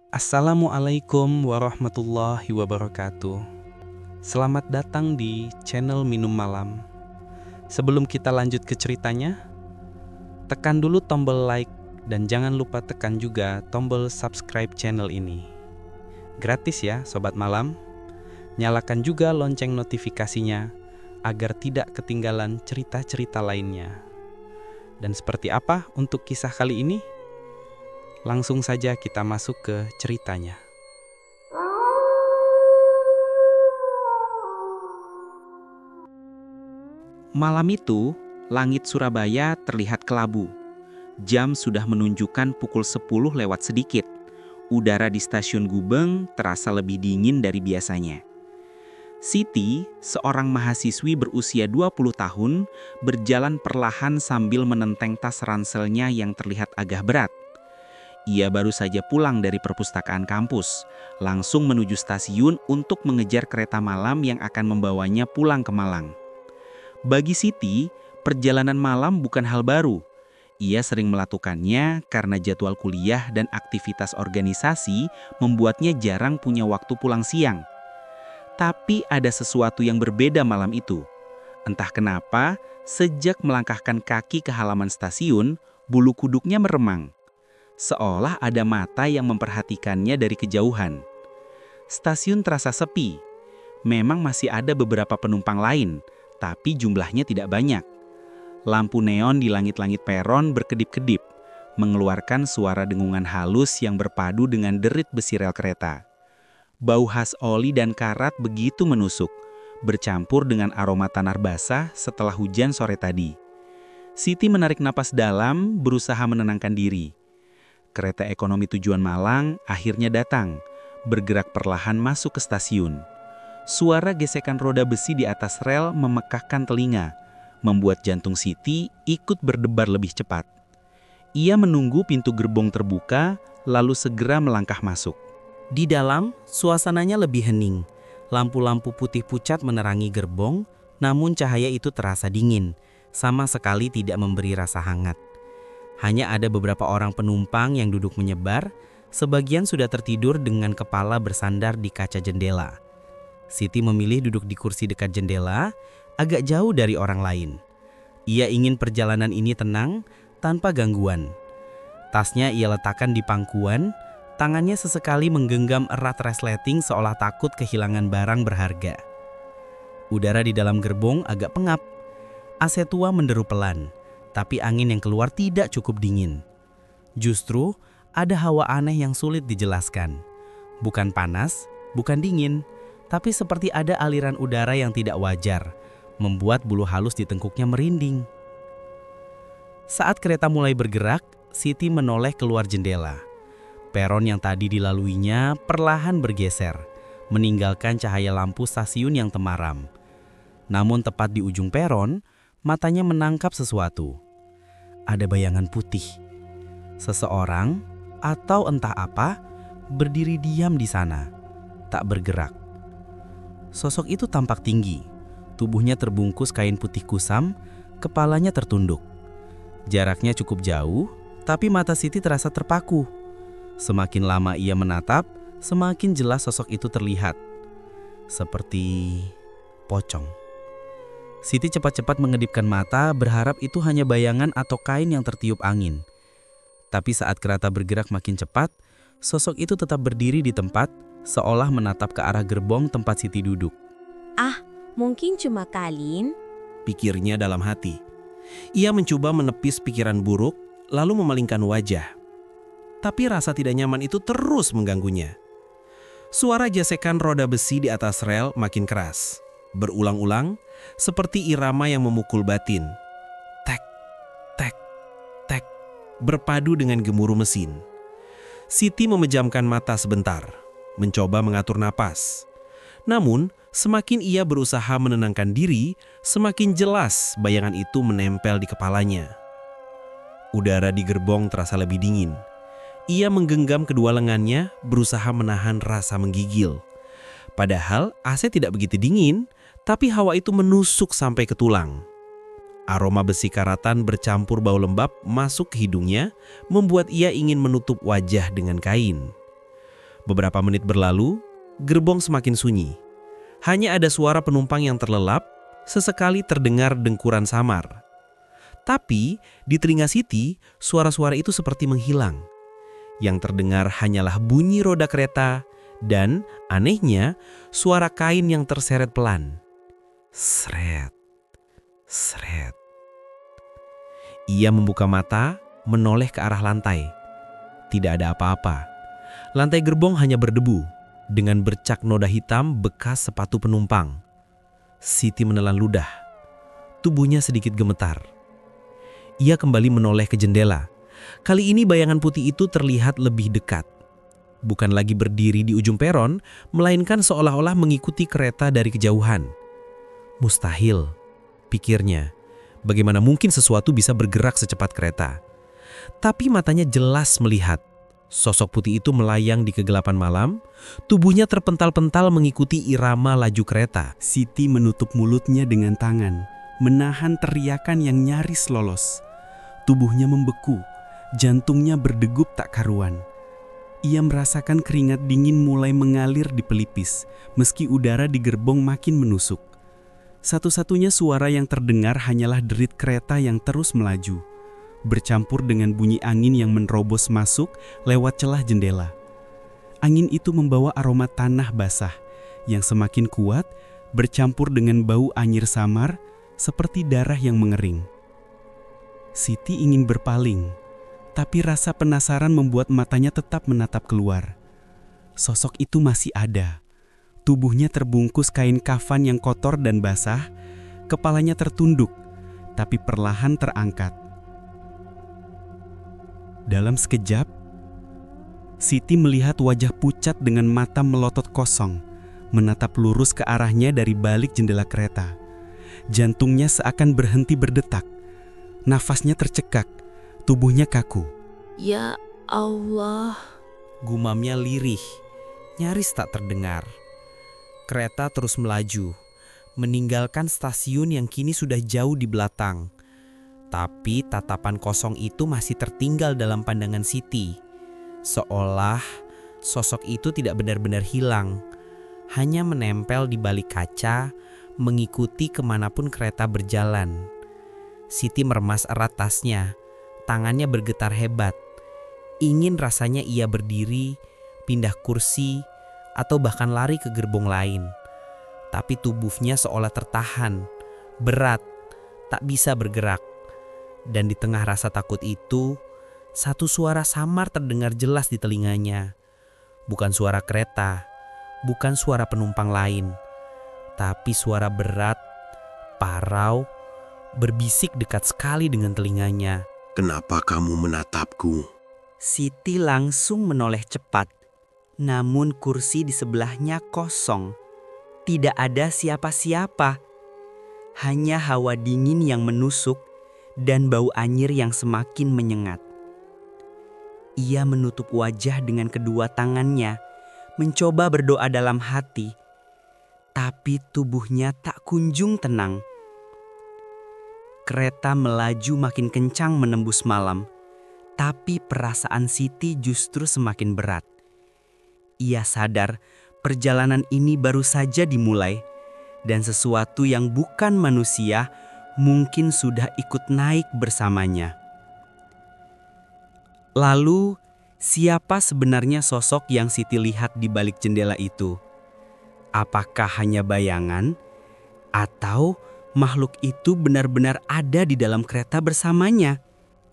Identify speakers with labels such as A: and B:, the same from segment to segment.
A: Assalamualaikum warahmatullahi wabarakatuh. Selamat datang di channel Minum Malam. Sebelum kita lanjut ke ceritanya, tekan dulu tombol like dan jangan lupa tekan juga tombol subscribe channel ini. Gratis ya, Sobat Malam. Nyalakan juga lonceng notifikasinya agar tidak ketinggalan cerita-cerita lainnya. Dan seperti apa untuk kisah kali ini? Langsung saja kita masuk ke ceritanya.
B: Malam itu, langit Surabaya terlihat kelabu. Jam sudah menunjukkan pukul 10 lewat sedikit. Udara di stasiun Gubeng terasa lebih dingin dari biasanya. Siti, seorang mahasiswi berusia 20 tahun, berjalan perlahan sambil menenteng tas ranselnya yang terlihat agak berat. Ia baru saja pulang dari perpustakaan kampus, langsung menuju stasiun untuk mengejar kereta malam yang akan membawanya pulang ke Malang. Bagi Siti, perjalanan malam bukan hal baru. Ia sering melakukannya karena jadwal kuliah dan aktivitas organisasi membuatnya jarang punya waktu pulang siang. Tapi ada sesuatu yang berbeda malam itu. Entah kenapa, sejak melangkahkan kaki ke halaman stasiun, bulu kuduknya meremang. Seolah ada mata yang memperhatikannya dari kejauhan. Stasiun terasa sepi. Memang masih ada beberapa penumpang lain, tapi jumlahnya tidak banyak. Lampu neon di langit-langit peron berkedip-kedip, mengeluarkan suara dengungan halus yang berpadu dengan derit besi rel kereta. Bau khas oli dan karat begitu menusuk, bercampur dengan aroma tanah basah setelah hujan sore tadi. Siti menarik napas dalam, berusaha menenangkan diri. Kereta ekonomi tujuan Malang akhirnya datang, bergerak perlahan masuk ke stasiun. Suara gesekan roda besi di atas rel memekakkan telinga, membuat jantung Siti ikut berdebar lebih cepat. Ia menunggu pintu gerbong terbuka, lalu segera melangkah masuk. Di dalam, suasananya lebih hening. Lampu-lampu putih pucat menerangi gerbong, namun cahaya itu terasa dingin, sama sekali tidak memberi rasa hangat. Hanya ada beberapa orang penumpang yang duduk menyebar, sebagian sudah tertidur dengan kepala bersandar di kaca jendela. Siti memilih duduk di kursi dekat jendela, agak jauh dari orang lain. Ia ingin perjalanan ini tenang, tanpa gangguan. Tasnya ia letakkan di pangkuan, tangannya sesekali menggenggam erat resleting seolah takut kehilangan barang berharga. Udara di dalam gerbong agak pengap. AC tua menderu pelan. Tapi angin yang keluar tidak cukup dingin. Justru ada hawa aneh yang sulit dijelaskan. Bukan panas, bukan dingin, tapi seperti ada aliran udara yang tidak wajar, membuat bulu halus di tengkuknya merinding. Saat kereta mulai bergerak, Siti menoleh keluar jendela. Peron yang tadi dilaluinya perlahan bergeser, meninggalkan cahaya lampu stasiun yang temaram. Namun tepat di ujung peron, matanya menangkap sesuatu. Ada bayangan putih. Seseorang, atau entah apa, berdiri diam di sana, tak bergerak. Sosok itu tampak tinggi. Tubuhnya terbungkus kain putih kusam, kepalanya tertunduk. Jaraknya cukup jauh, tapi mata Siti terasa terpaku. Semakin lama ia menatap, semakin jelas sosok itu terlihat. Seperti pocong. Siti cepat-cepat mengedipkan mata, berharap itu hanya bayangan atau kain yang tertiup angin. Tapi saat kereta bergerak makin cepat, sosok itu tetap berdiri di tempat, seolah menatap ke arah gerbong tempat Siti duduk.
C: Ah, mungkin cuma Kalin,
D: pikirnya dalam hati. Ia mencoba menepis pikiran buruk, lalu memalingkan wajah. Tapi rasa tidak nyaman itu terus mengganggunya. Suara gesekan roda besi di atas rel makin keras. Berulang-ulang, seperti irama yang memukul batin. Tek, tek, tek, berpadu dengan gemuruh mesin. Siti memejamkan mata sebentar, mencoba mengatur napas. Namun, semakin ia berusaha menenangkan diri, semakin jelas bayangan itu menempel di kepalanya. Udara di gerbong terasa lebih dingin. Ia menggenggam kedua lengannya, berusaha menahan rasa menggigil. Padahal AC tidak begitu dingin, tapi hawa itu menusuk sampai ke tulang. Aroma besi karatan bercampur bau lembab masuk ke hidungnya, membuat ia ingin menutup wajah dengan kain. Beberapa menit berlalu, gerbong semakin sunyi. Hanya ada suara penumpang yang terlelap, sesekali terdengar dengkuran samar. Tapi di telinga Siti, suara-suara itu seperti menghilang. Yang terdengar hanyalah bunyi roda kereta dan, anehnya, suara kain yang terseret pelan. Sret, sret. Ia membuka mata, menoleh ke arah lantai. Tidak ada apa-apa. Lantai gerbong hanya berdebu, dengan bercak noda hitam bekas sepatu penumpang. Siti menelan ludah. Tubuhnya sedikit gemetar. Ia kembali menoleh ke jendela. Kali ini bayangan putih itu terlihat lebih dekat. Bukan lagi berdiri di ujung peron, melainkan seolah-olah mengikuti kereta dari kejauhan. Mustahil, pikirnya. Bagaimana mungkin sesuatu bisa bergerak secepat kereta? Tapi matanya jelas melihat. Sosok putih itu melayang di kegelapan malam, tubuhnya terpental-pental mengikuti irama laju kereta.
E: Siti menutup mulutnya dengan tangan, menahan teriakan yang nyaris lolos. Tubuhnya membeku, jantungnya berdegup tak karuan. Ia merasakan keringat dingin mulai mengalir di pelipis, meski udara di gerbong makin menusuk. Satu-satunya suara yang terdengar hanyalah derit kereta yang terus melaju, bercampur dengan bunyi angin yang menerobos masuk lewat celah jendela. Angin itu membawa aroma tanah basah yang semakin kuat, bercampur dengan bau anyir samar seperti darah yang mengering. Siti ingin berpaling, tapi rasa penasaran membuat matanya tetap menatap keluar. Sosok itu masih ada. Tubuhnya terbungkus kain kafan yang kotor dan basah, kepalanya tertunduk, tapi perlahan terangkat. Dalam sekejap, Siti melihat wajah pucat dengan mata melotot kosong, menatap lurus ke arahnya dari balik jendela kereta. Jantungnya seakan berhenti berdetak, nafasnya tercekak, tubuhnya kaku.
C: Ya Allah.
D: Gumamnya lirih, nyaris tak terdengar. Kereta terus melaju, meninggalkan stasiun yang kini sudah jauh di belakang. Tapi tatapan kosong itu masih tertinggal dalam pandangan Siti. Seolah sosok itu tidak benar-benar hilang, hanya menempel di balik kaca, mengikuti kemanapun kereta berjalan. Siti meremas erat tasnya, tangannya bergetar hebat. Ingin rasanya ia berdiri, pindah kursi, atau bahkan lari ke gerbong lain. Tapi tubuhnya seolah tertahan, berat, tak bisa bergerak. Dan di tengah rasa takut itu, satu suara samar terdengar jelas di telinganya. Bukan suara kereta, bukan suara penumpang lain, tapi suara berat, parau, berbisik dekat sekali dengan telinganya.
F: Kenapa kamu menatapku?
B: Siti langsung menoleh cepat. Namun kursi di sebelahnya kosong. Tidak ada siapa-siapa. Hanya hawa dingin yang menusuk dan bau anyir yang semakin menyengat. Ia menutup wajah dengan kedua tangannya, mencoba berdoa dalam hati. Tapi tubuhnya tak kunjung tenang. Kereta melaju makin kencang menembus malam. Tapi perasaan Siti justru semakin berat. Ia sadar perjalanan ini baru saja dimulai dan sesuatu yang bukan manusia mungkin sudah ikut naik bersamanya. Lalu, siapa sebenarnya sosok yang Siti lihat di balik jendela itu? Apakah hanya bayangan atau makhluk itu benar-benar ada di dalam kereta bersamanya?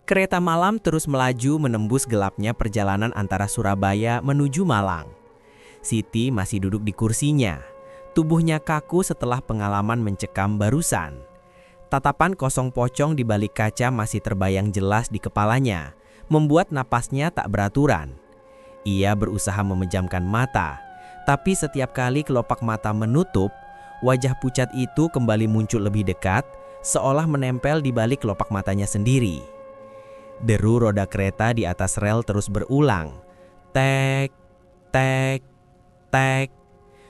G: Kereta malam terus melaju menembus gelapnya perjalanan antara Surabaya menuju Malang. Siti masih duduk di kursinya. Tubuhnya kaku setelah pengalaman mencekam barusan. Tatapan kosong pocong di balik kaca masih terbayang jelas di kepalanya, membuat napasnya tak beraturan. Ia berusaha memejamkan mata, tapi setiap kali kelopak mata menutup, wajah pucat itu kembali muncul lebih dekat, seolah menempel di balik kelopak matanya sendiri. Deru roda kereta di atas rel terus berulang. Tek, tek, tek.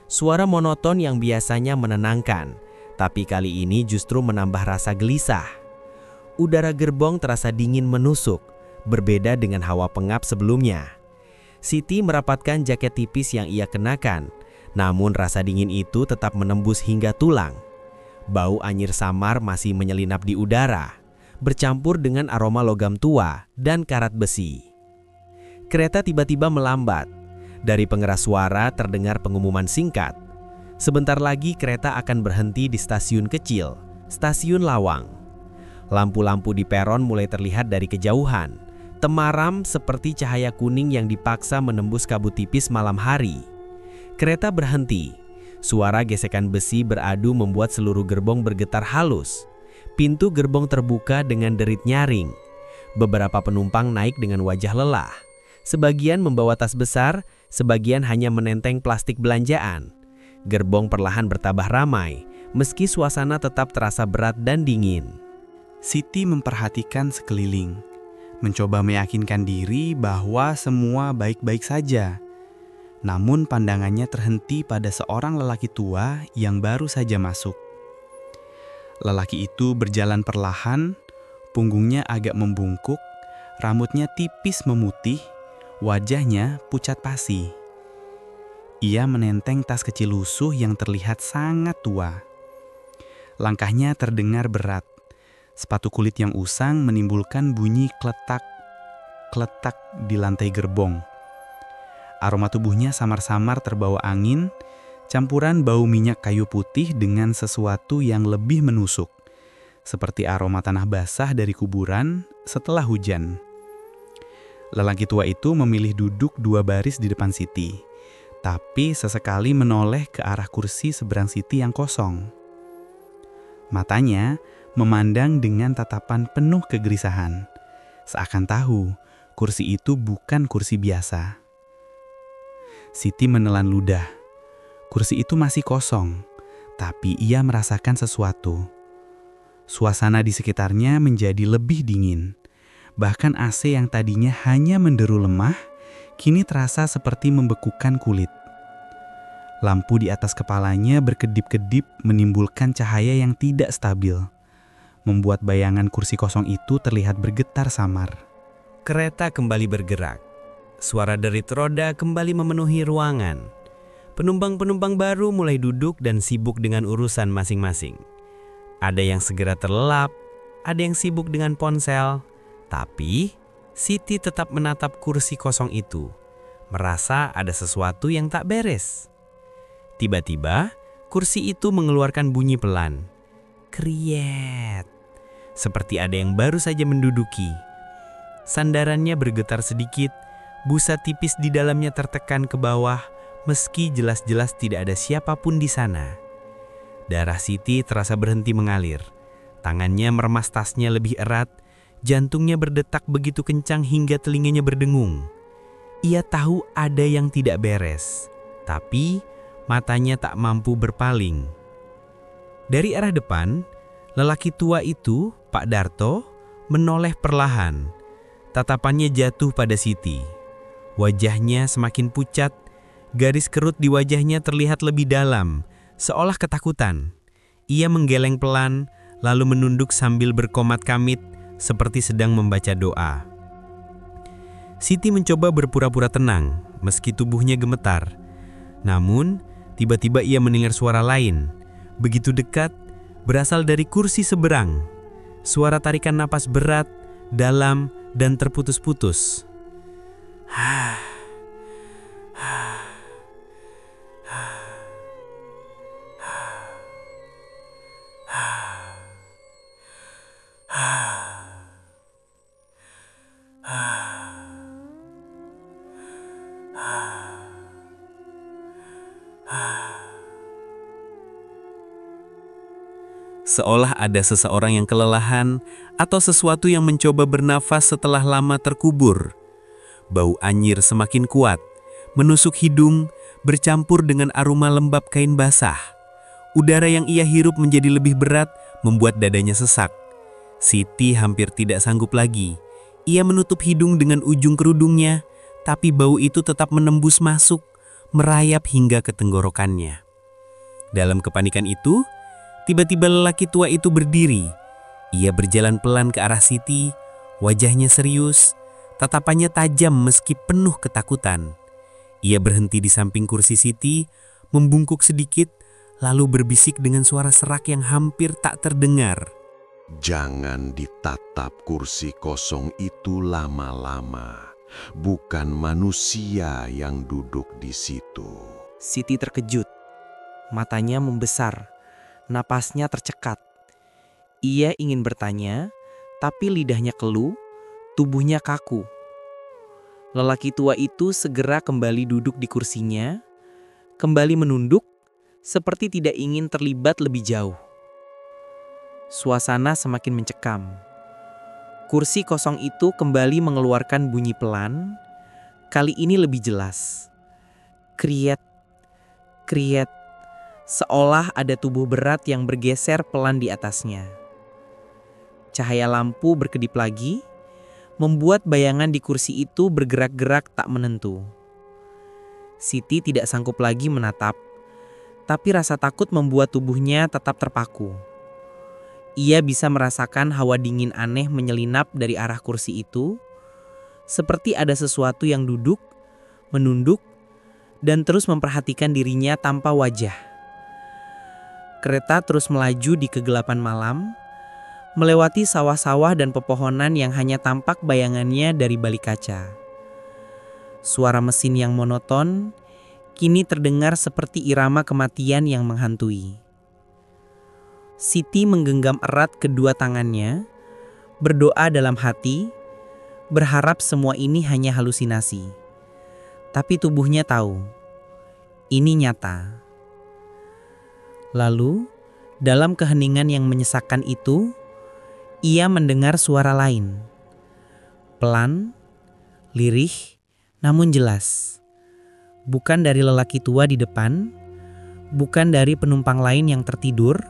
G: Suara monoton yang biasanya menenangkan, tapi kali ini justru menambah rasa gelisah. Udara gerbong terasa dingin menusuk, berbeda dengan hawa pengap sebelumnya. Siti merapatkan jaket tipis yang ia kenakan, namun rasa dingin itu tetap menembus hingga tulang. Bau anyir samar masih menyelinap di udara, bercampur dengan aroma logam tua dan karat besi. Kereta tiba-tiba melambat. Dari pengeras suara terdengar pengumuman singkat. Sebentar lagi kereta akan berhenti di stasiun kecil, Stasiun Lawang. Lampu-lampu di peron mulai terlihat dari kejauhan, temaram seperti cahaya kuning yang dipaksa menembus kabut tipis malam hari. Kereta berhenti. Suara gesekan besi beradu membuat seluruh gerbong bergetar halus. Pintu gerbong terbuka dengan derit nyaring. Beberapa penumpang naik dengan wajah lelah. Sebagian membawa tas besar, sebagian hanya menenteng plastik belanjaan. Gerbong perlahan bertambah ramai, meski suasana tetap terasa berat dan dingin.
E: Siti memperhatikan sekeliling, mencoba meyakinkan diri bahwa semua baik-baik saja. Namun pandangannya terhenti pada seorang lelaki tua yang baru saja masuk. Lelaki itu berjalan perlahan, punggungnya agak membungkuk, rambutnya tipis memutih, wajahnya pucat pasi. Ia menenteng tas kecil lusuh yang terlihat sangat tua. Langkahnya terdengar berat. Sepatu kulit yang usang menimbulkan bunyi kletak-kletak di lantai gerbong. Aroma tubuhnya samar-samar terbawa angin, campuran bau minyak kayu putih dengan sesuatu yang lebih menusuk, seperti aroma tanah basah dari kuburan setelah hujan. Lelaki tua itu memilih duduk 2 baris di depan Siti, tapi sesekali menoleh ke arah kursi seberang Siti yang kosong. Matanya memandang dengan tatapan penuh kegelisahan, seakan tahu kursi itu bukan kursi biasa. Siti menelan ludah. Kursi itu masih kosong, tapi ia merasakan sesuatu. Suasana di sekitarnya menjadi lebih dingin. Bahkan AC yang tadinya hanya menderu lemah, kini terasa seperti membekukan kulit. Lampu di atas kepalanya berkedip-kedip menimbulkan cahaya yang tidak stabil, membuat bayangan kursi kosong itu terlihat bergetar samar.
D: Kereta kembali bergerak. Suara derit roda kembali memenuhi ruangan. Penumpang-penumpang baru mulai duduk dan sibuk dengan urusan masing-masing. Ada yang segera terlelap, ada yang sibuk dengan ponsel. Tapi Siti tetap menatap kursi kosong itu, merasa ada sesuatu yang tak beres. Tiba-tiba, kursi itu mengeluarkan bunyi pelan. Kriet. Seperti ada yang baru saja menduduki. Sandarannya bergetar sedikit, busa tipis di dalamnya tertekan ke bawah, meski jelas-jelas tidak ada siapapun di sana. Darah Siti terasa berhenti mengalir. Tangannya meremas tasnya lebih erat, jantungnya berdetak begitu kencang hingga telinganya berdengung. Ia tahu ada yang tidak beres, tapi matanya tak mampu berpaling. Dari arah depan, lelaki tua itu, Pak Darto, menoleh perlahan. Tatapannya jatuh pada Siti. Wajahnya semakin pucat, garis kerut di wajahnya terlihat lebih dalam, seolah ketakutan. Ia menggeleng pelan, lalu menunduk sambil berkomat kamit, seperti sedang membaca doa. Siti mencoba berpura-pura tenang, meski tubuhnya gemetar. Namun, tiba-tiba ia mendengar suara lain, begitu dekat, berasal dari kursi seberang. Suara tarikan napas berat, dalam, dan terputus-putus. Seolah ada seseorang yang kelelahan atau sesuatu yang mencoba bernafas setelah lama terkubur. Bau anyir semakin kuat, menusuk hidung, bercampur dengan aroma lembab kain basah. Udara yang ia hirup menjadi lebih berat, membuat dadanya sesak. Siti hampir tidak sanggup lagi. Ia menutup hidung dengan ujung kerudungnya, tapi bau itu tetap menembus masuk, merayap hingga ke tenggorokannya. Dalam kepanikan itu, tiba-tiba lelaki tua itu berdiri. Ia berjalan pelan ke arah Siti, wajahnya serius, Tatapannya tajam meski penuh ketakutan. Ia berhenti di samping kursi Siti, membungkuk sedikit, lalu berbisik dengan suara serak yang hampir tak terdengar.
F: Jangan ditatap kursi kosong itu lama-lama. Bukan manusia yang duduk di situ.
G: Siti terkejut. Matanya membesar, napasnya tercekat. Ia ingin bertanya, tapi lidahnya keluh, tubuhnya kaku. Lelaki tua itu segera kembali duduk di kursinya, kembali menunduk, seperti tidak ingin terlibat lebih jauh. Suasana semakin mencekam. Kursi kosong itu kembali mengeluarkan bunyi pelan, kali ini lebih jelas. Kriet, kriet, seolah ada tubuh berat yang bergeser pelan di atasnya. Cahaya lampu berkedip lagi, membuat bayangan di kursi itu bergerak-gerak tak menentu. Siti tidak sanggup lagi menatap, tapi rasa takut membuat tubuhnya tetap terpaku. Ia bisa merasakan hawa dingin aneh menyelinap dari arah kursi itu, seperti ada sesuatu yang duduk, menunduk, dan terus memperhatikan dirinya tanpa wajah. Kereta terus melaju di kegelapan malam, melewati sawah-sawah dan pepohonan yang hanya tampak bayangannya dari balik kaca. Suara mesin yang monoton kini terdengar seperti irama kematian yang menghantui. Siti menggenggam erat kedua tangannya, berdoa dalam hati, berharap semua ini hanya halusinasi. Tapi tubuhnya tahu, ini nyata. Lalu, dalam keheningan yang menyesakkan itu, ia mendengar suara lain. Pelan, lirih, namun jelas. Bukan dari lelaki tua di depan, bukan dari penumpang lain yang tertidur,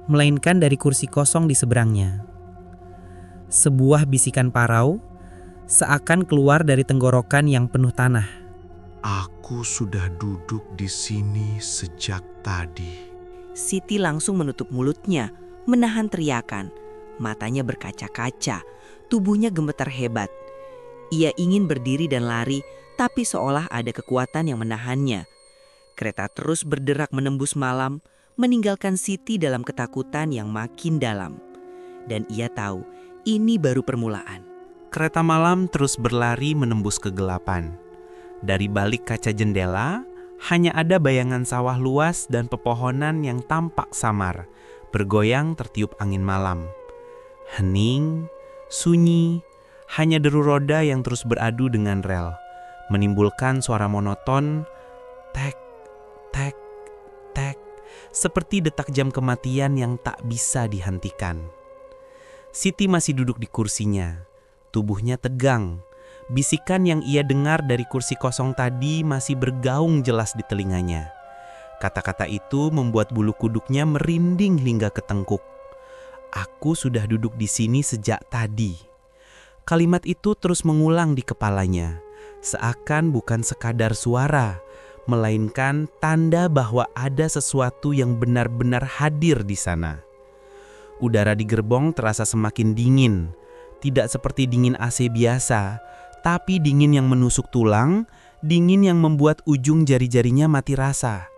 G: melainkan dari kursi kosong di seberangnya. Sebuah bisikan parau, seakan keluar dari tenggorokan yang penuh tanah.
F: Aku sudah duduk di sini sejak tadi.
C: Siti langsung menutup mulutnya, menahan teriakan. Matanya berkaca-kaca, tubuhnya gemetar hebat. Ia ingin berdiri dan lari, tapi seolah ada kekuatan yang menahannya. Kereta terus berderak menembus malam, meninggalkan Siti dalam ketakutan yang makin dalam. Dan ia tahu, ini baru permulaan.
A: Kereta malam terus berlari menembus kegelapan. Dari balik kaca jendela, hanya ada bayangan sawah luas dan pepohonan yang tampak samar, bergoyang tertiup angin malam. Hening, sunyi, hanya deru roda yang terus beradu dengan rel, menimbulkan suara monoton, tek, tek, tek, seperti detak jam kematian yang tak bisa dihentikan. Siti masih duduk di kursinya, tubuhnya tegang. Bisikan yang ia dengar dari kursi kosong tadi masih bergaung jelas di telinganya. Kata-kata itu membuat bulu kuduknya merinding hingga ke tengkuk. Aku sudah duduk di sini sejak tadi. Kalimat itu terus mengulang di kepalanya, seakan bukan sekadar suara, melainkan tanda bahwa ada sesuatu yang benar-benar hadir di sana. Udara di gerbong terasa semakin dingin, tidak seperti dingin AC biasa, tapi dingin yang menusuk tulang, dingin yang membuat ujung jari-jarinya mati rasa.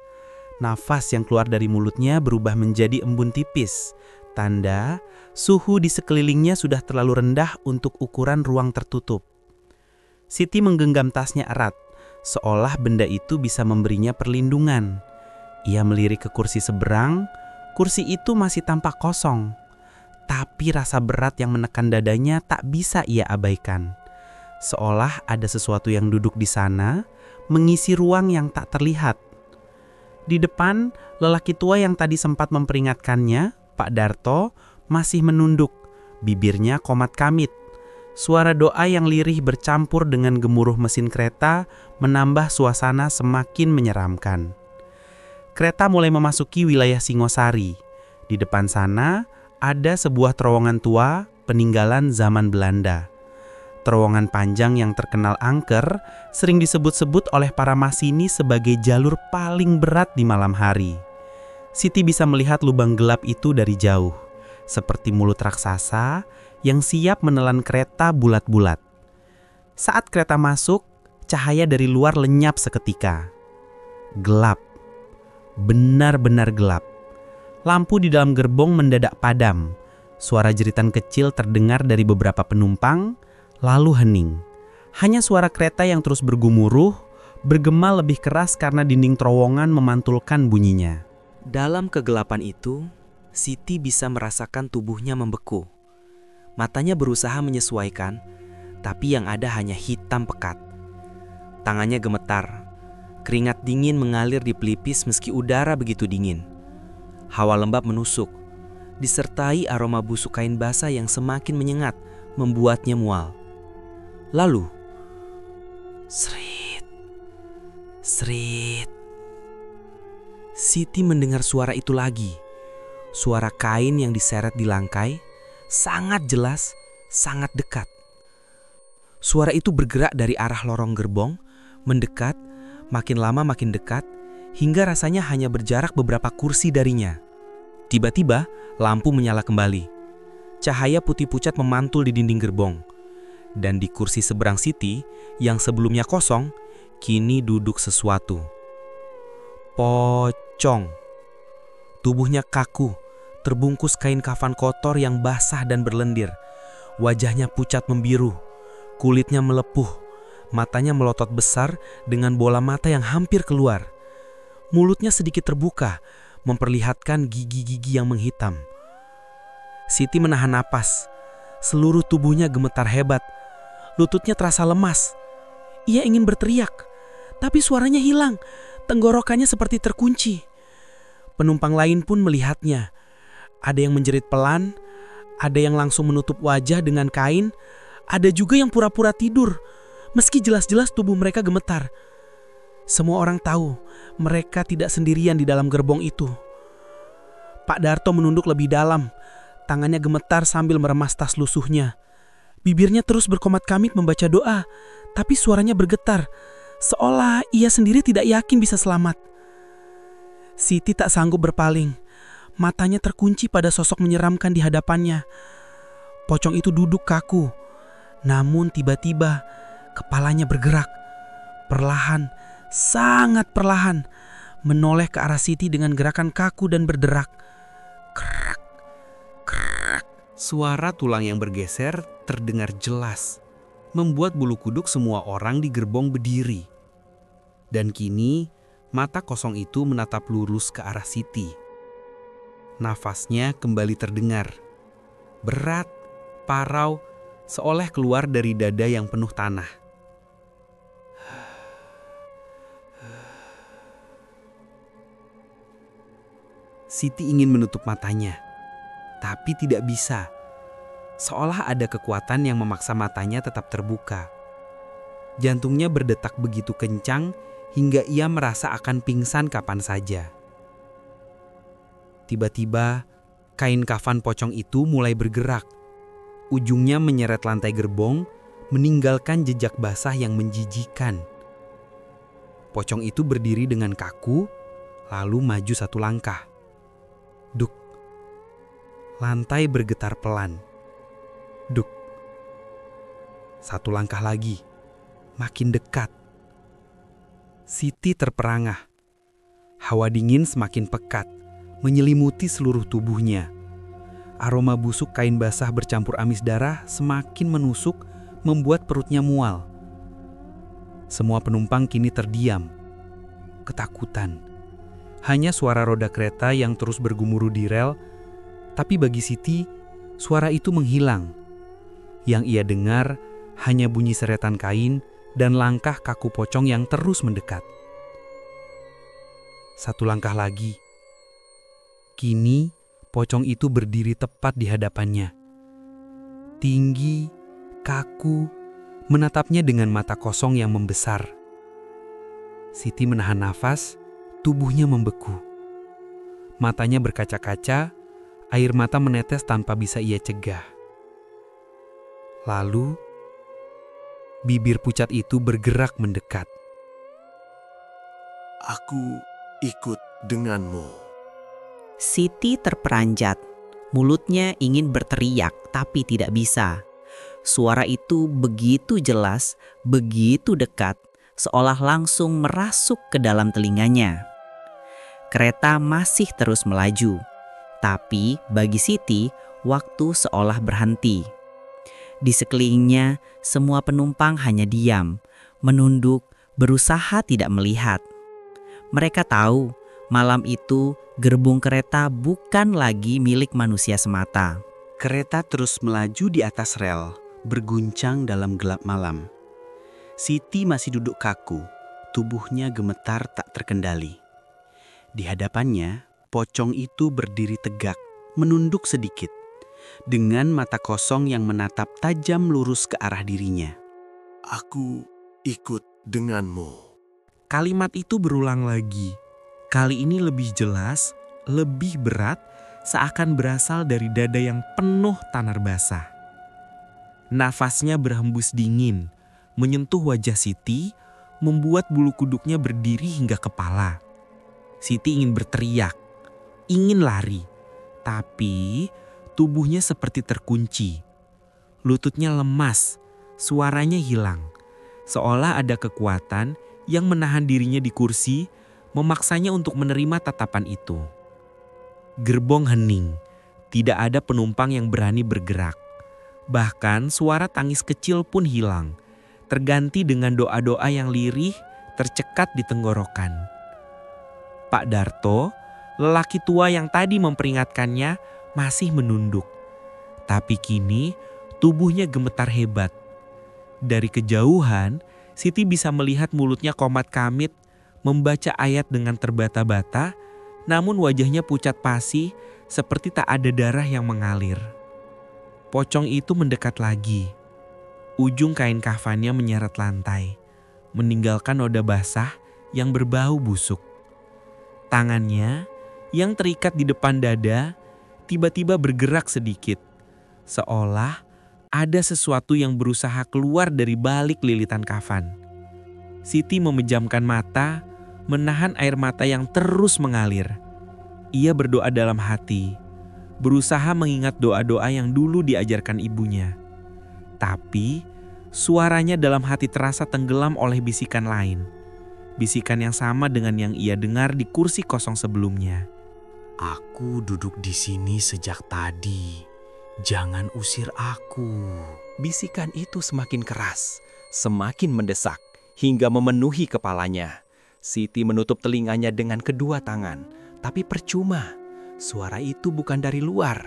A: Nafas yang keluar dari mulutnya berubah menjadi embun tipis, tanda suhu di sekelilingnya sudah terlalu rendah untuk ukuran ruang tertutup. Siti menggenggam tasnya erat, seolah benda itu bisa memberinya perlindungan. Ia melirik ke kursi seberang, kursi itu masih tampak kosong. Tapi rasa berat yang menekan dadanya tak bisa ia abaikan. Seolah ada sesuatu yang duduk di sana, mengisi ruang yang tak terlihat. Di depan, lelaki tua yang tadi sempat memperingatkannya, Pak Darto, masih menunduk, bibirnya komat kamit. Suara doa yang lirih bercampur dengan gemuruh mesin kereta menambah suasana semakin menyeramkan. Kereta mulai memasuki wilayah Singosari. Di depan sana ada sebuah terowongan tua peninggalan zaman Belanda. Terowongan panjang yang terkenal angker sering disebut-sebut oleh para masinis sebagai jalur paling berat di malam hari. Siti bisa melihat lubang gelap itu dari jauh, seperti mulut raksasa yang siap menelan kereta bulat-bulat.
D: Saat kereta masuk, cahaya dari luar lenyap seketika. Gelap. Benar-benar gelap. Lampu di dalam gerbong mendadak padam. Suara jeritan kecil terdengar dari beberapa penumpang, lalu hening. Hanya suara kereta yang terus bergumuruh, bergema lebih keras karena dinding terowongan memantulkan bunyinya.
C: Dalam kegelapan itu, Siti bisa merasakan tubuhnya membeku. Matanya berusaha menyesuaikan, tapi yang ada hanya hitam pekat. Tangannya gemetar. Keringat dingin mengalir di pelipis meski udara begitu dingin. Hawa lembab menusuk, disertai aroma busuk kain basah yang semakin menyengat, membuatnya mual. Lalu, serit, serit. Siti mendengar suara itu lagi. Suara kain yang diseret di langkai, sangat jelas, sangat dekat. Suara itu bergerak dari arah lorong gerbong, mendekat, makin lama makin dekat, hingga rasanya hanya berjarak beberapa kursi darinya. Tiba-tiba, lampu menyala kembali. Cahaya putih pucat memantul di dinding gerbong. Dan di kursi seberang Siti, yang sebelumnya kosong, kini duduk sesuatu. Pocong. Tubuhnya kaku, terbungkus kain kafan kotor yang basah dan berlendir. Wajahnya pucat membiru, kulitnya melepuh, matanya melotot besar dengan bola mata yang hampir keluar. Mulutnya sedikit terbuka, memperlihatkan gigi-gigi yang menghitam. Siti menahan napas. Seluruh tubuhnya gemetar hebat. Lututnya terasa lemas. Ia ingin berteriak, tapi suaranya hilang. Tenggorokannya seperti terkunci. Penumpang lain pun melihatnya. Ada yang menjerit pelan, ada yang langsung menutup wajah dengan kain, ada juga yang pura-pura tidur, meski jelas-jelas tubuh mereka gemetar. Semua orang tahu mereka tidak sendirian di dalam gerbong itu. Pak Darto menunduk lebih dalam, tangannya gemetar sambil meremas tas lusuhnya. Bibirnya terus berkomat-kamit membaca doa, tapi suaranya bergetar, seolah ia sendiri tidak yakin bisa selamat. Siti tak sanggup berpaling. Matanya terkunci pada sosok menyeramkan di hadapannya. Pocong itu duduk kaku. Namun tiba-tiba kepalanya bergerak. Perlahan, sangat perlahan, menoleh ke arah Siti dengan gerakan kaku dan berderak. Kerak, kerak.
D: Suara tulang yang bergeser terdengar jelas, membuat bulu kuduk semua orang di gerbong berdiri. Dan kini, mata kosong itu menatap lurus ke arah Siti. Nafasnya kembali terdengar. Berat, parau, seolah keluar dari dada yang penuh tanah. Siti ingin menutup matanya, tapi tidak bisa. Seolah ada kekuatan yang memaksa matanya tetap terbuka. Jantungnya berdetak begitu kencang hingga ia merasa akan pingsan kapan saja. Tiba-tiba, kain kafan pocong itu mulai bergerak. Ujungnya menyeret lantai gerbong, meninggalkan jejak basah yang menjijikan. Pocong itu berdiri dengan kaku, lalu maju satu langkah. Duk. Lantai bergetar pelan. Duk. Satu langkah lagi. Makin dekat. Siti terperangah. Hawa dingin semakin pekat, menyelimuti seluruh tubuhnya. Aroma busuk kain basah bercampur amis darah semakin menusuk, membuat perutnya mual. Semua penumpang kini terdiam, ketakutan. Hanya suara roda kereta yang terus bergemuruh di rel, tapi bagi Siti, suara itu menghilang. Yang ia dengar hanya bunyi seretan kain dan langkah kaku pocong yang terus mendekat. Satu langkah lagi. Kini, pocong itu berdiri tepat di hadapannya. Tinggi, kaku, menatapnya dengan mata kosong yang membesar. Siti menahan nafas, tubuhnya membeku. Matanya berkaca-kaca, air mata menetes tanpa bisa ia cegah. Lalu, bibir pucat itu bergerak mendekat.
F: Aku ikut denganmu.
C: Siti terperanjat. Mulutnya ingin berteriak tapi tidak bisa. Suara itu begitu jelas, begitu dekat, seolah langsung merasuk ke dalam telinganya. Kereta masih terus melaju, tapi bagi Siti, waktu seolah berhenti. Di sekelilingnya, semua penumpang hanya diam, menunduk, berusaha tidak melihat. Mereka tahu, malam itu gerbong kereta bukan lagi milik manusia semata.
E: Kereta terus melaju di atas rel, berguncang dalam gelap malam. Siti masih duduk kaku, tubuhnya gemetar tak terkendali. Di hadapannya, pocong itu berdiri tegak, menunduk sedikit, dengan mata kosong yang menatap tajam lurus ke arah dirinya.
F: Aku ikut denganmu.
D: Kalimat itu berulang lagi. Kali ini lebih jelas, lebih berat, seakan berasal dari dada yang penuh tanar basah. Nafasnya berhembus dingin, menyentuh wajah Siti, membuat bulu kuduknya berdiri hingga kepala. Siti ingin berteriak, ingin lari, tapi tubuhnya seperti terkunci. Lututnya lemas, suaranya hilang, seolah ada kekuatan yang menahan dirinya di kursi, memaksanya untuk menerima tatapan itu. Gerbong hening, tidak ada penumpang yang berani bergerak. Bahkan suara tangis kecil pun hilang, terganti dengan doa-doa yang lirih tercekat di tenggorokan. Pak Darto, lelaki tua yang tadi memperingatkannya, masih menunduk. Tapi kini tubuhnya gemetar hebat. Dari kejauhan, Siti bisa melihat mulutnya komat kamit, membaca ayat dengan terbata-bata, namun wajahnya pucat pasi seperti tak ada darah yang mengalir. Pocong itu mendekat lagi. Ujung kain kafannya menyeret lantai, meninggalkan noda basah yang berbau busuk. Tangannya yang terikat di depan dada tiba-tiba bergerak sedikit, seolah ada sesuatu yang berusaha keluar dari balik lilitan kafan. Siti memejamkan mata, menahan air mata yang terus mengalir. Ia berdoa dalam hati, berusaha mengingat doa-doa yang dulu diajarkan ibunya. Tapi suaranya dalam hati terasa tenggelam oleh bisikan lain. Bisikan yang sama dengan yang ia dengar di kursi kosong sebelumnya.
E: Aku duduk di sini sejak tadi. Jangan usir aku.
G: Bisikan itu semakin keras, semakin mendesak, hingga memenuhi kepalanya. Siti menutup telinganya dengan kedua tangan, tapi percuma. Suara itu bukan dari luar,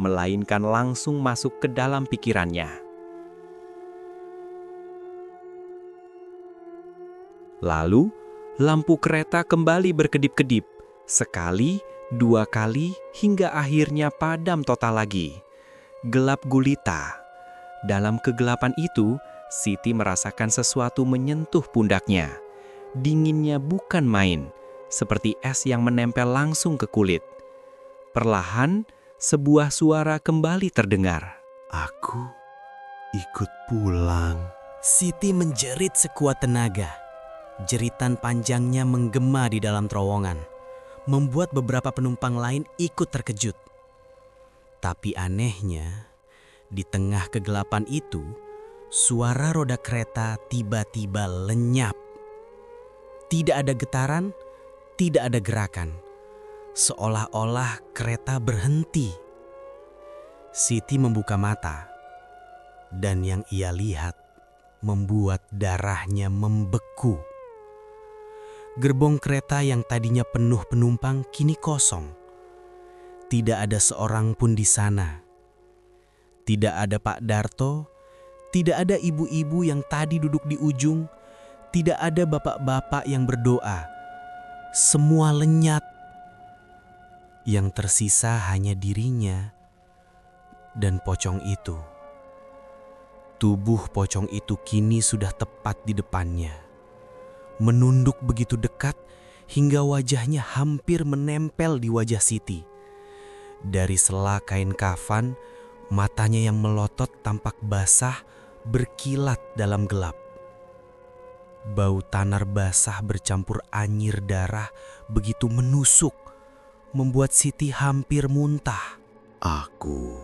G: melainkan langsung masuk ke dalam pikirannya. Lalu, lampu kereta kembali berkedip-kedip, sekali, dua kali, hingga akhirnya padam total lagi. Gelap gulita. Dalam kegelapan itu, Siti merasakan sesuatu menyentuh pundaknya. Dinginnya bukan main, seperti es yang menempel langsung ke kulit. Perlahan, sebuah suara kembali terdengar.
F: Aku ikut pulang.
H: Siti menjerit sekuat tenaga. Jeritan panjangnya menggema di dalam terowongan, membuat beberapa penumpang lain ikut terkejut. Tapi anehnya, di tengah kegelapan itu, suara roda kereta tiba-tiba lenyap. Tidak ada getaran, tidak ada gerakan. Seolah-olah kereta berhenti. Siti membuka mata, dan yang ia lihat membuat darahnya membeku. Gerbong kereta yang tadinya penuh penumpang kini kosong. Tidak ada seorang pun di sana. Tidak ada Pak Darto, tidak ada ibu-ibu yang tadi duduk di ujung, tidak ada bapak-bapak yang berdoa. Semua lenyap. Yang tersisa hanya dirinya dan pocong itu. Tubuh pocong itu kini sudah tepat di depannya. Menunduk begitu dekat hingga wajahnya hampir menempel di wajah Siti. Dari sela kain kafan, matanya yang melotot tampak basah berkilat dalam gelap. Bau tanar basah bercampur anyir darah begitu menusuk, membuat Siti hampir muntah.
F: Aku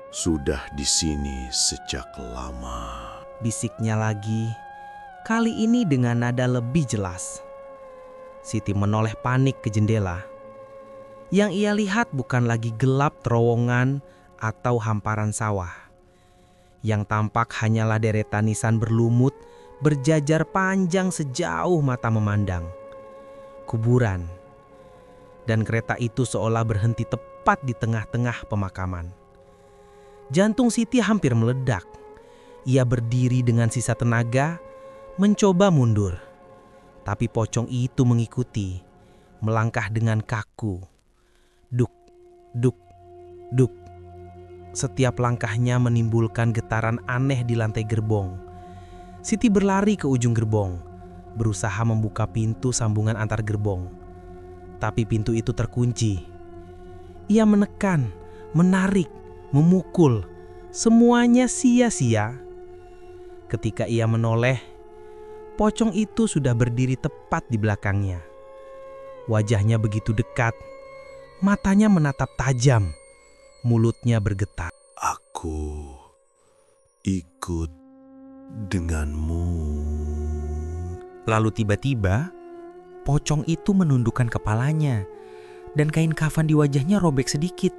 F: sudah di sini sejak lama.
G: Bisiknya lagi, kali ini dengan nada lebih jelas. Siti menoleh panik ke jendela. Yang ia lihat bukan lagi gelap terowongan atau hamparan sawah. Yang tampak hanyalah deretan nisan berlumut berjajar panjang sejauh mata memandang. Kuburan. Dan kereta itu seolah berhenti tepat di tengah-tengah pemakaman. Jantung Siti hampir meledak. Ia berdiri dengan sisa tenaga, mencoba mundur. Tapi pocong itu mengikuti, melangkah dengan kaku. Duk, duk, duk. Setiap langkahnya menimbulkan getaran aneh di lantai gerbong. Siti berlari ke ujung gerbong, berusaha membuka pintu sambungan antar gerbong. Tapi pintu itu terkunci. Ia menekan, menarik, memukul. Semuanya sia-sia. Ketika ia menoleh, pocong itu sudah berdiri tepat di belakangnya. Wajahnya begitu dekat, matanya menatap tajam, mulutnya bergetar.
F: Aku ikut denganmu.
B: Lalu tiba-tiba, pocong itu menundukkan kepalanya dan kain kafan di wajahnya robek sedikit.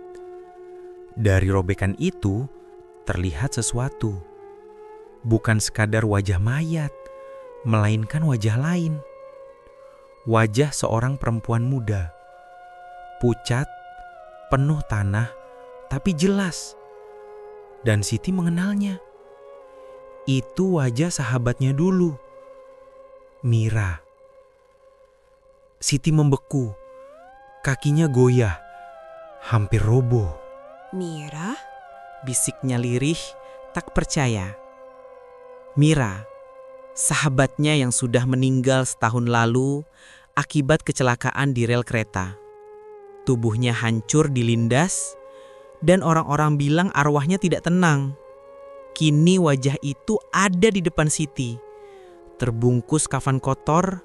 B: Dari robekan itu, terlihat sesuatu. Bukan sekadar wajah mayat, melainkan wajah lain. Wajah seorang perempuan muda. Pucat, penuh tanah, tapi jelas. Dan Siti mengenalnya. Itu wajah sahabatnya dulu, Mira. Siti membeku, kakinya goyah, hampir roboh.
C: Mira?
G: Bisiknya lirih, tak percaya. Mira, sahabatnya yang sudah meninggal setahun lalu akibat kecelakaan di rel kereta. Tubuhnya hancur dilindas dan orang-orang bilang arwahnya tidak tenang. Kini wajah itu ada di depan Siti, terbungkus kafan kotor,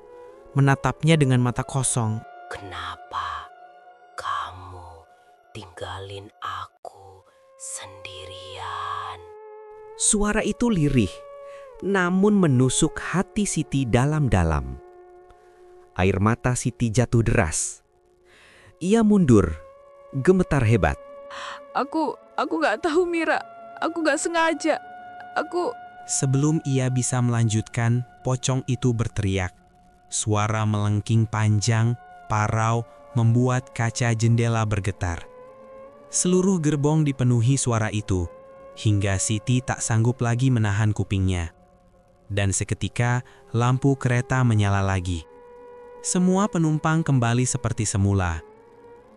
G: menatapnya dengan mata kosong.
C: Kenapa kamu tinggalin aku sendirian?
B: Suara itu lirih, namun menusuk hati Siti dalam-dalam. Air mata Siti jatuh deras. Ia mundur, gemetar hebat.
I: Aku gak tahu Mira. Aku gak sengaja.
A: Sebelum ia bisa melanjutkan, pocong itu berteriak. Suara melengking panjang, parau, membuat kaca jendela bergetar. Seluruh gerbong dipenuhi suara itu, hingga Siti tak sanggup lagi menahan kupingnya. Dan seketika, lampu kereta menyala lagi. Semua penumpang kembali seperti semula.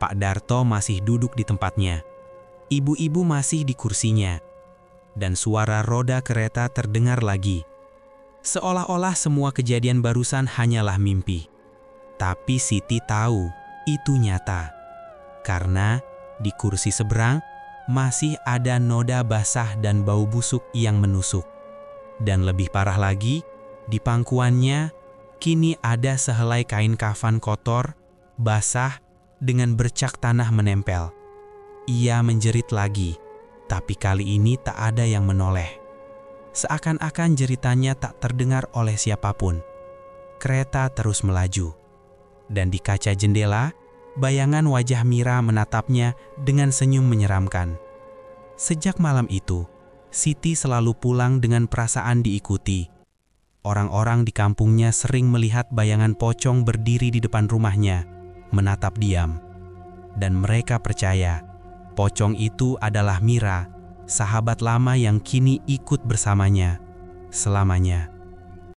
A: Pak Darto masih duduk di tempatnya. Ibu-ibu masih di kursinya. Dan suara roda kereta terdengar lagi. Seolah-olah semua kejadian barusan hanyalah mimpi. Tapi Siti tahu itu nyata. Karena di kursi seberang masih ada noda basah dan bau busuk yang menusuk. Dan lebih parah lagi, di pangkuannya kini ada sehelai kain kafan kotor, basah, dengan bercak tanah menempel. Ia menjerit lagi, tapi kali ini tak ada yang menoleh. Seakan-akan jeritannya tak terdengar oleh siapapun. Kereta terus melaju. Dan di kaca jendela, bayangan wajah Mira menatapnya dengan senyum menyeramkan. Sejak malam itu, Siti selalu pulang dengan perasaan diikuti. Orang-orang di kampungnya sering melihat bayangan pocong berdiri di depan rumahnya, menatap diam. Dan mereka percaya, pocong itu adalah Mira, sahabat lama yang kini ikut bersamanya selamanya.